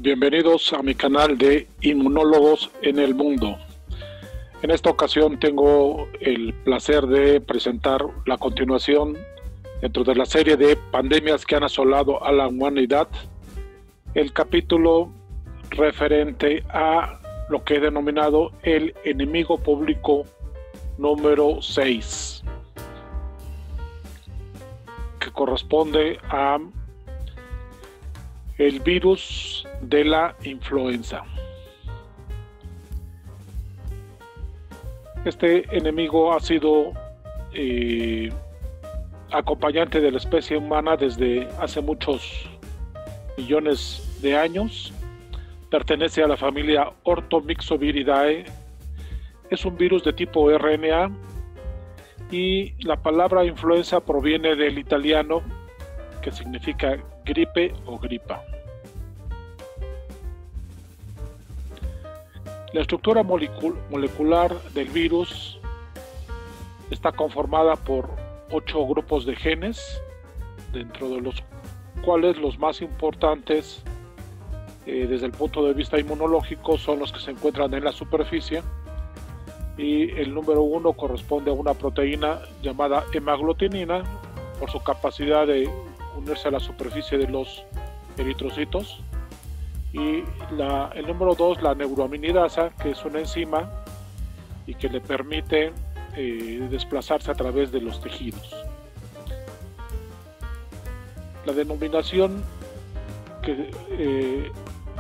Bienvenidos a mi canal de Inmunólogos en el Mundo. En esta ocasión tengo el placer de presentar la continuación dentro de la serie de pandemias que han asolado a la humanidad, el capítulo referente a lo que he denominado el enemigo público número 6, que corresponde a el virus de la influenza. Este enemigo ha sido acompañante de la especie humana desde hace muchos millones de años. Pertenece a la familia Orthomyxoviridae. Es un virus de tipo RNA y la palabra influenza proviene del italiano, que significa gripe o gripa. La estructura molecular del virus está conformada por 8 grupos de genes, dentro de los cuales los más importantes desde el punto de vista inmunológico son los que se encuentran en la superficie, y el número 1 corresponde a una proteína llamada hemaglutinina por su capacidad de unirse a la superficie de los eritrocitos, y el número 2, la neuroaminidasa, que es una enzima y que le permite desplazarse a través de los tejidos. La denominación,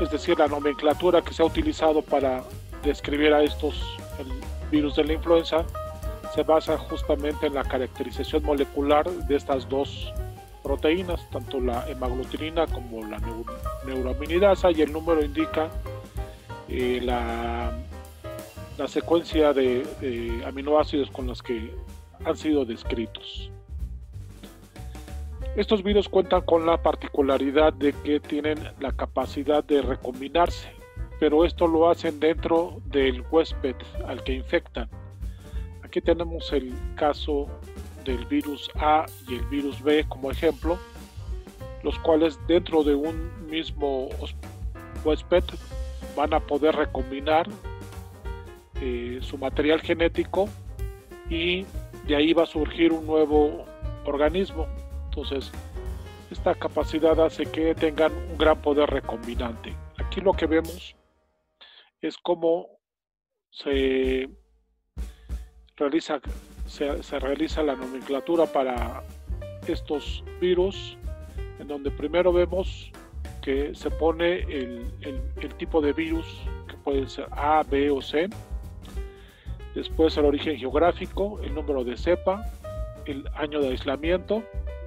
es decir, la nomenclatura que se ha utilizado para describir a estos el virus de la influenza, se basa justamente en la caracterización molecular de estas dos proteínas, tanto la hemaglutinina como la neuroaminidasa, y el número indica la secuencia de aminoácidos con los que han sido descritos. Estos virus cuentan con la particularidad de que tienen la capacidad de recombinarse, pero esto lo hacen dentro del huésped al que infectan. Aquí tenemos el caso del virus A y el virus B como ejemplo, los cuales dentro de un mismo huésped van a poder recombinar su material genético, y de ahí va a surgir un nuevo organismo. Entonces, esta capacidad hace que tengan un gran poder recombinante. Aquí lo que vemos es cómo se realiza la nomenclatura para estos virus, en donde primero vemos que se pone el tipo de virus, que puede ser A, B o C, después el origen geográfico, el número de cepa, el año de aislamiento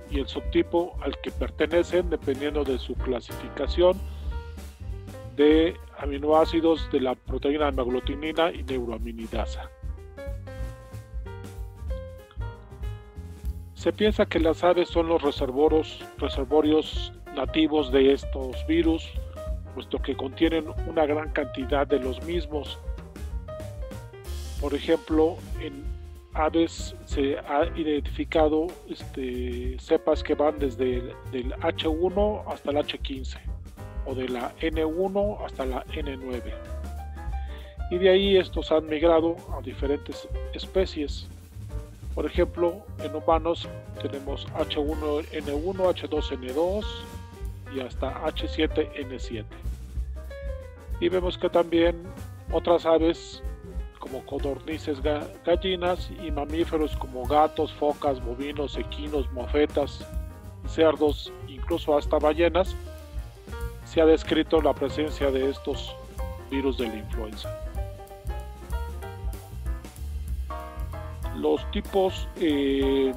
y el subtipo al que pertenecen, dependiendo de su clasificación de aminoácidos de la proteína hemaglutinina y neuroaminidasa. Se piensa que las aves son los reservorios nativos de estos virus, puesto que contienen una gran cantidad de los mismos. Por ejemplo, en aves se ha identificado cepas que van desde el H1 hasta el H15, o de la N1 hasta la N9. Y de ahí estos han migrado a diferentes especies. Por ejemplo, en humanos tenemos H1N1, H2N2 y hasta H7N7. Y vemos que también otras aves como codornices, gallinas, y mamíferos como gatos, focas, bovinos, equinos, mofetas, cerdos, incluso hasta ballenas, se ha descrito la presencia de estos virus de la influenza. Los tipos, el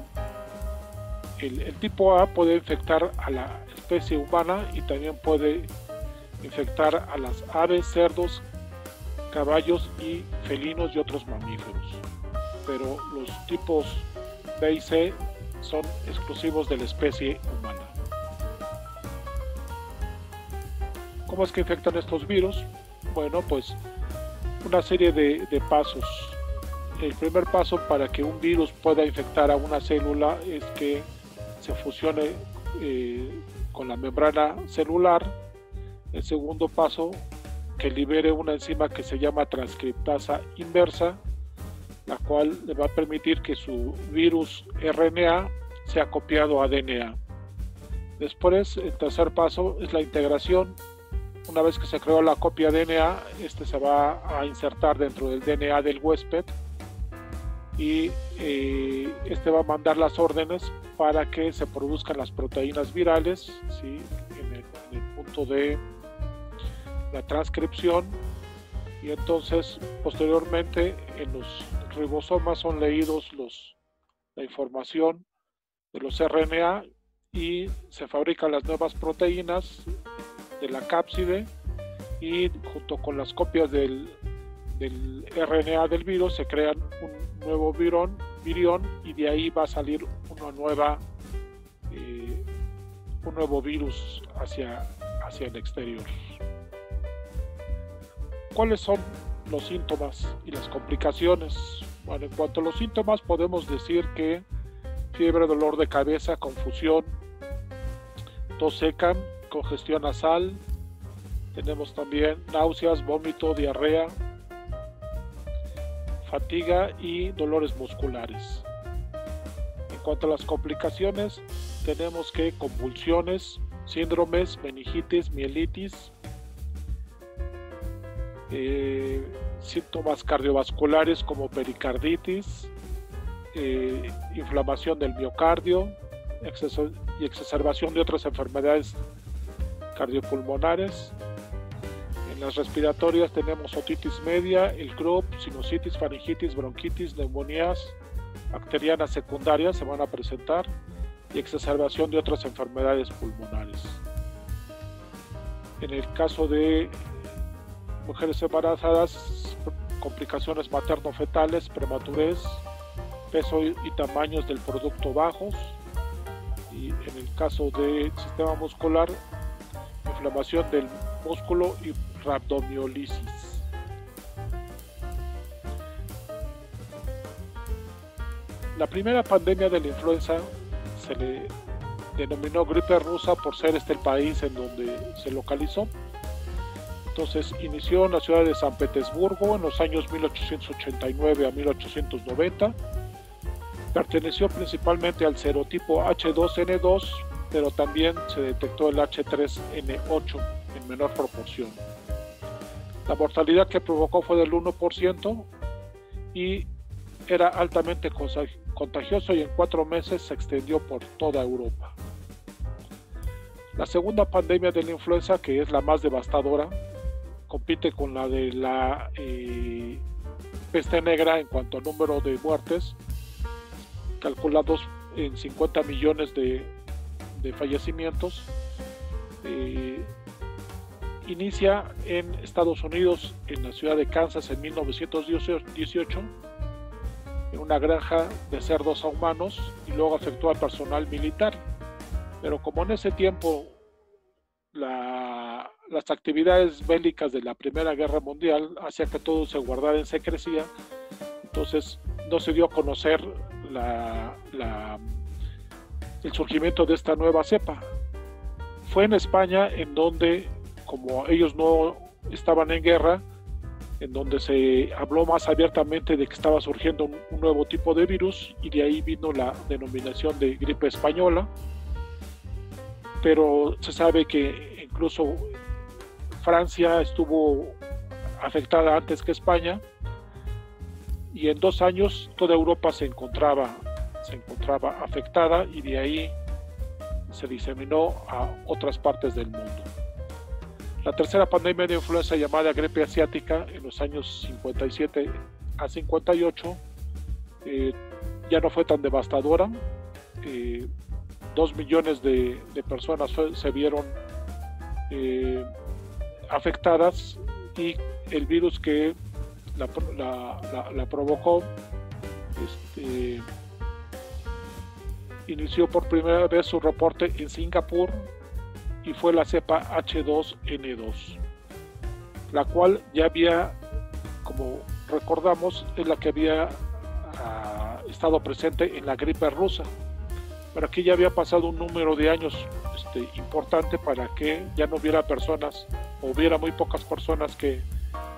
tipo A puede infectar a la especie humana y también puede infectar a las aves, cerdos, caballos y felinos y otros mamíferos, pero los tipos B y C son exclusivos de la especie humana. ¿Cómo es que infectan estos virus? Bueno, pues una serie de pasos. El primer paso para que un virus pueda infectar a una célula es que se fusione con la membrana celular El segundo paso, que libere una enzima que se llama transcriptasa inversa, la cual le va a permitir que su virus RNA sea copiado a DNA. Después, el tercer paso es la integración. Una vez que se creó la copia DNA, este se va a insertar dentro del DNA del huésped y este va a mandar las órdenes para que se produzcan las proteínas virales, ¿sí? en el punto de la transcripción, y entonces posteriormente en los ribosomas son leídos la información de los RNA y se fabrican las nuevas proteínas de la cápside, y junto con las copias del RNA del virus se crean un nuevo virión, y de ahí va a salir un nuevo virus hacia el exterior. ¿Cuáles son los síntomas y las complicaciones? Bueno, en cuanto a los síntomas, podemos decir que fiebre, dolor de cabeza, confusión, tos seca, congestión nasal, tenemos también náuseas, vómito, diarrea, fatiga y dolores musculares. En cuanto a las complicaciones, tenemos que convulsiones, síndromes, meningitis, mielitis, síntomas cardiovasculares como pericarditis, inflamación del miocardio y exacerbación de otras enfermedades cardiopulmonares. En las respiratorias tenemos otitis media, el croup, sinusitis, faringitis, bronquitis, neumonías bacterianas secundarias se van a presentar, y exacerbación de otras enfermedades pulmonares. En el caso de mujeres embarazadas, complicaciones materno-fetales, prematurez, peso y tamaños del producto bajos, y en el caso del sistema muscular, inflamación del músculo y rhabdomiolisis. La primera pandemia de la influenza se le denominó gripe rusa por ser este el país en donde se localizó. Entonces inició en la ciudad de San Petersburgo en los años 1889 a 1890. Perteneció principalmente al serotipo H2N2, pero también se detectó el H3N8 en menor proporción. La mortalidad que provocó fue del 1% y era altamente contagioso, y en 4 meses se extendió por toda Europa. La segunda pandemia de la influenza, que es la más devastadora, compite con la de la peste negra en cuanto al número de muertes, calculados en 50 millones de fallecimientos. Inicia en Estados Unidos, en la ciudad de Kansas, en 1918, en una granja de cerdos a humanos, y luego afectó al personal militar. Pero como en ese tiempo las actividades bélicas de la Primera Guerra Mundial hacía que todo se guardara en secrecía, entonces no se dio a conocer el surgimiento de esta nueva cepa. Fue en España en donde, como ellos no estaban en guerra, en donde se habló más abiertamente de que estaba surgiendo un nuevo tipo de virus, y de ahí vino la denominación de gripe española. Pero se sabe que incluso Francia estuvo afectada antes que España, y en 2 años toda Europa se encontraba afectada, y de ahí se diseminó a otras partes del mundo. La tercera pandemia de influenza, llamada gripe asiática, en los años 57 a 58, ya no fue tan devastadora. 2 millones de personas se vieron afectadas, y el virus que la provocó inició por primera vez su reporte en Singapur, y fue la cepa H2N2, la cual ya había, como recordamos, es la que había estado presente en la gripe rusa, pero aquí ya había pasado un número de años importante para que ya no hubiera personas, o hubiera muy pocas personas que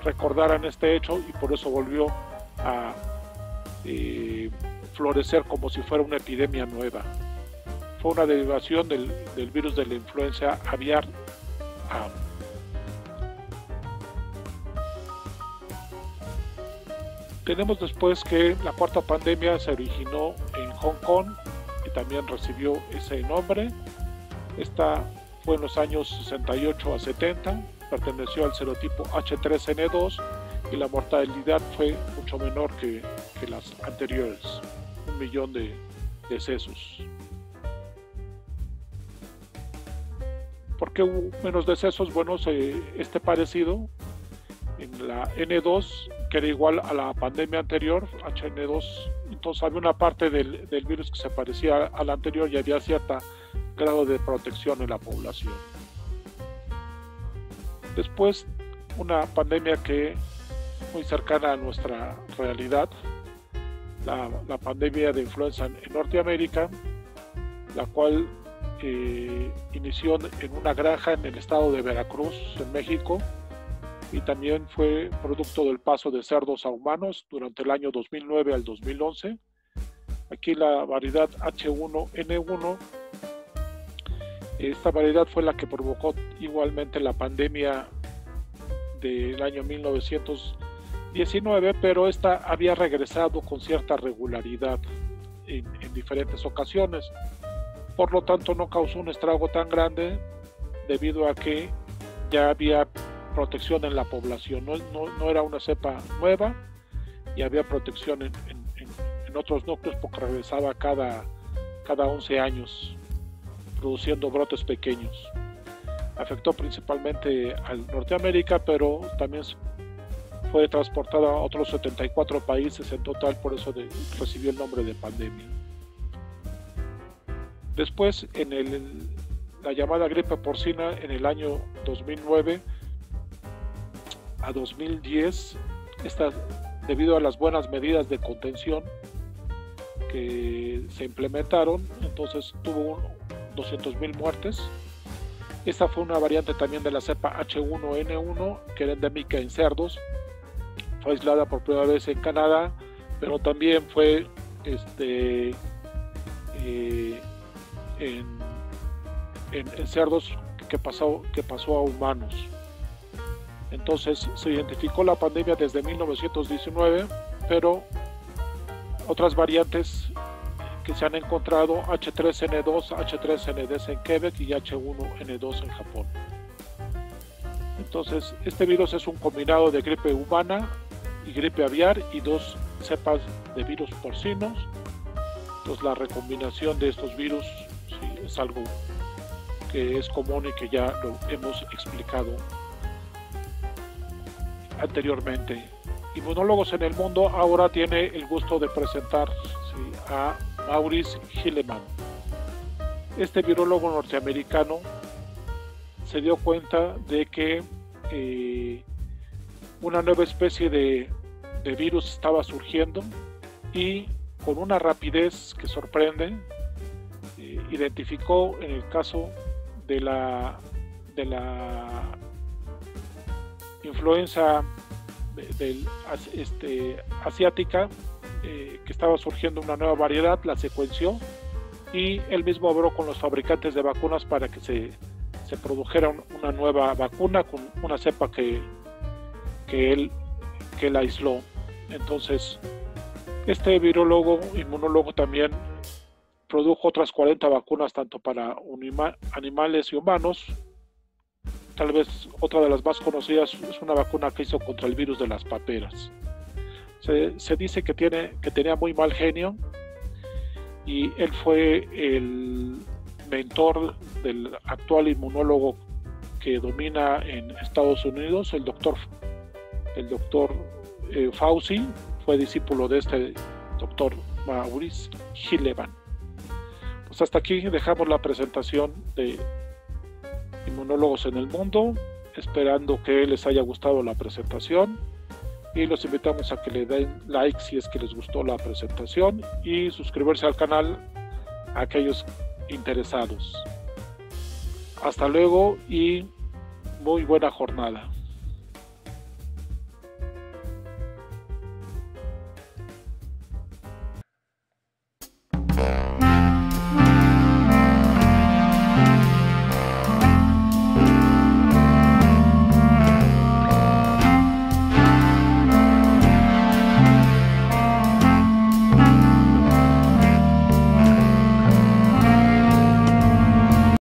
recordaran este hecho, y por eso volvió a florecer como si fuera una epidemia nueva. Fue una derivación del virus de la influenza aviar A. Tenemos después que la cuarta pandemia se originó en Hong Kong y también recibió ese nombre. Esta fue en los años 68 a 70, perteneció al serotipo H3N2 y la mortalidad fue mucho menor que las anteriores, 1 millón de decesos. ¿Por qué hubo menos decesos? Bueno, este parecido en la N2, que era igual a la pandemia anterior, HN2, entonces había una parte del virus que se parecía a la anterior y había cierto grado de protección en la población. Después, una pandemia que muy cercana a nuestra realidad, la pandemia de influenza en Norteamérica, la cual inició en una granja en el estado de Veracruz, en México, y también fue producto del paso de cerdos a humanos durante el año 2009 al 2011. Aquí la variedad H1N1, esta variedad fue la que provocó igualmente la pandemia del año 1919, pero esta había regresado con cierta regularidad en diferentes ocasiones. Por lo tanto, no causó un estrago tan grande debido a que ya había protección en la población. No era una cepa nueva y había protección en otros núcleos porque regresaba cada 11 años, produciendo brotes pequeños. Afectó principalmente a Norteamérica, pero también fue transportada a otros 74 países en total, por eso recibió el nombre de pandemia. Después, en la llamada gripe porcina, en el año 2009 a 2010, debido a las buenas medidas de contención que se implementaron, entonces tuvo 200,000 muertes. Esta fue una variante también de la cepa H1N1, que era endémica en cerdos. Fue aislada por primera vez en Canadá, pero también fue en cerdos que pasó a humanos. Entonces se identificó la pandemia desde 1919, pero otras variantes que se han encontrado, H3N2, H3N2 en Quebec y H1N2 en Japón. Entonces, este virus es un combinado de gripe humana y gripe aviar y dos cepas de virus porcinos. Entonces, la recombinación de estos virus sí, es algo que es común y que ya lo hemos explicado anteriormente. Inmunólogos en el Mundo ahora tiene el gusto de presentar a Maurice Hilleman. Este virólogo norteamericano se dio cuenta de que una nueva especie de virus estaba surgiendo y con una rapidez que sorprende identificó en el caso de la influenza asiática, que estaba surgiendo una nueva variedad, la secuenció y él mismo habló con los fabricantes de vacunas para que se produjera una nueva vacuna con una cepa que él aisló. Entonces, este virólogo, inmunólogo, también produjo otras 40 vacunas tanto para animales y humanos. Tal vez otra de las más conocidas es una vacuna que hizo contra el virus de las paperas. Se dice que tenía muy mal genio y él fue el mentor del actual inmunólogo que domina en Estados Unidos, el doctor Fauci. Fue discípulo de este doctor Maurice Hilleman. Pues hasta aquí dejamos la presentación de Inmunólogos en el Mundo, esperando que les haya gustado la presentación y los invitamos a que le den like si es que les gustó la presentación y suscribirse al canal a aquellos interesados. Hasta luego y muy buena jornada.